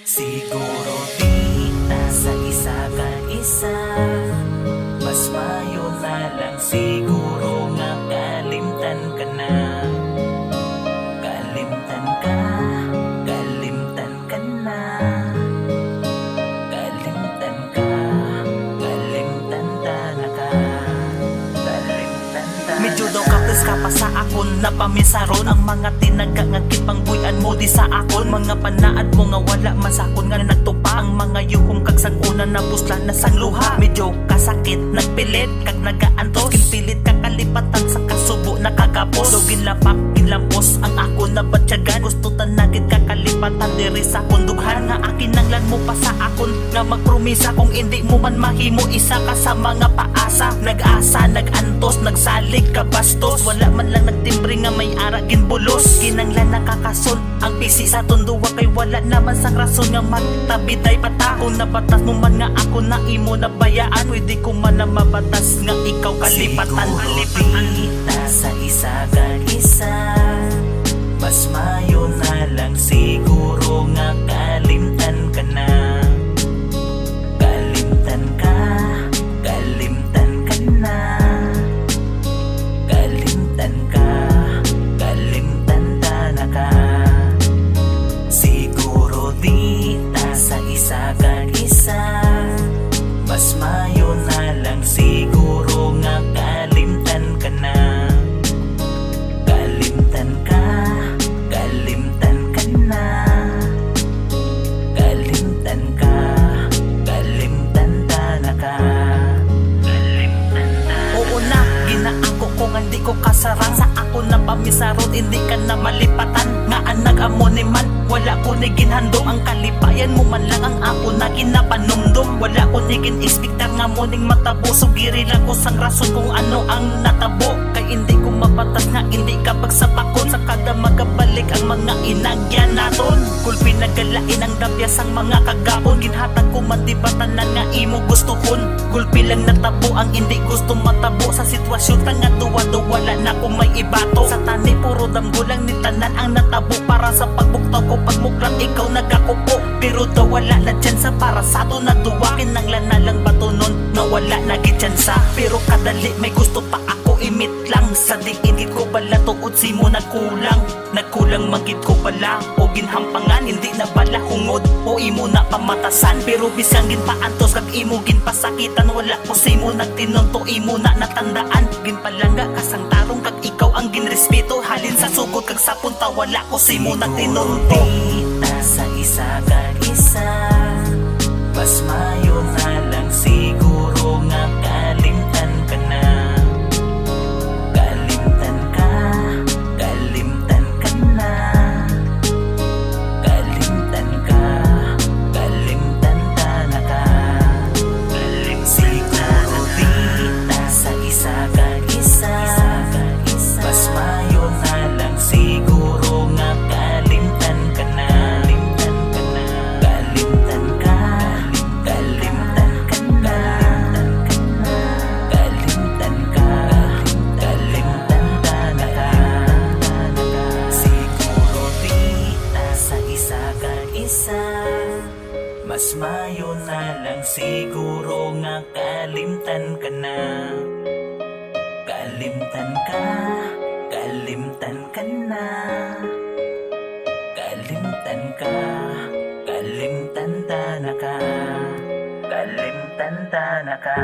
Siguro di nasa isa ka isa, mas mayo na lang siguro nga kalimtan ka na. Kalimtan ka, kalimtan ka na. Kalimtan ka, kalimtan ta na ka. Kalimtan ta na. Medyo daw kapis ka pa sa akon, napamisaron ang mga tinagangagit pang buyan mo di sa akon. Mga panaad mo nga wala man sa akon nga nagtupa ang mga yuhong kag saguna na buslan na sang luha. Medyo kasakit, nagpilit kag nagaantos, kinpilit kakalipatan sa kasubo nakagapos. So ginlapak, ginlampos ang ako na batyagan, gusto tanagit kakalipatan diri sa kundughan. Nga akin nang lan mo pa sa akon nga magpromisa, kung hindi mo man mahimo isa ka sa mga paasa. Nag-asa, nagantos, nagsalig kabastos, wala man lang nagtimbre nga may ara ginbulos. Kinanglan nakakason ang pisi sa tunduwa kay wala naman sang rason nga magtabiday pata. Kung nabatas mo man nga ako na imo na bayaan, pwede ko man na mabatas nga ikaw kalipatan. Siguro di nasa isa kag isa, mas mayo na lang siguro nga kalimtan ka na. Kalimtan ka, kalimtan ka na. Kalimtan ka, kalimtan ta na ka. Siguro di nasa isa kag isa, mas mayo na lang siguro nga kalimtan ka na. Kalimtan ka, kalimtan ka na. Kalimtan ka, kalimtan ta na ka. Oo na, ginaako ko nga di ko kasarang sa ako na pamisarot, hindi ka na malipatan. Nga anag amo ni man, wala ko ni ginhandom ang kalipayan mo man lang ang ako na ginapanumdum. Wala ko ni gin-expectar nga mo ning matabo, sugiri lang ko sang rason kung ano ang natabo. Kay hindi ko mabatas nga hindi ka pagsapakon, sa kada magabalik ang mga inagyan naton. Kulpi nagalain ang dapya sang mga kagapon, ginhatag ko man di ba tanan nga imo gustuhon. Kulpi lang natabo ang hindi gusto matabo, sa sitwasyon tanga duwa-duwa wala na ko may ibato. Sa tani puro damgo lang ni tanan ang natabo, para sa pagbuktaw ko pagmuklang ikaw nagakupo. Pero daw wala na dyansa para sa to na duwa, kinanglan na lang bato nun na wala na gityansa. Pero kadali may gusto pa ako imit lang, sa diinit ko pala tuod si mo nagkulang. Nagkulang magit ko pala o ginhampangan, hindi na pala hungod o imo na pamatasan. Pero bisang ginpaantos kag imo ginpasakitan, wala ko si mo nagtinunto imo na natandaan. Ginpalanga kasang tarong kag ikaw ang ginrespeto, halin sa sugod kag sa punta wala ko si mo nagtinunto. Nasa isa kag isa, mas mayo na lang siguro nga kalimtan ka na. Kalimtan ka, kalimtan ka na. Kalimtan ka, kalimtan ta na ka. Siguro di nasa isa kag isa, mas mayo na lang siguro nga kalimtan ka na. Kalimtan ka, kalimtan ka na. Kalimtan ka, kalimtan ta na ka. Siguro di nasa isa kag isa, mas mayo na lang siguro nga kalimtan ka na. Kalimtan ka, kalimtan ka na. Kalimtan ka, kalimtan ta na ka. Kalimtan ta na ka.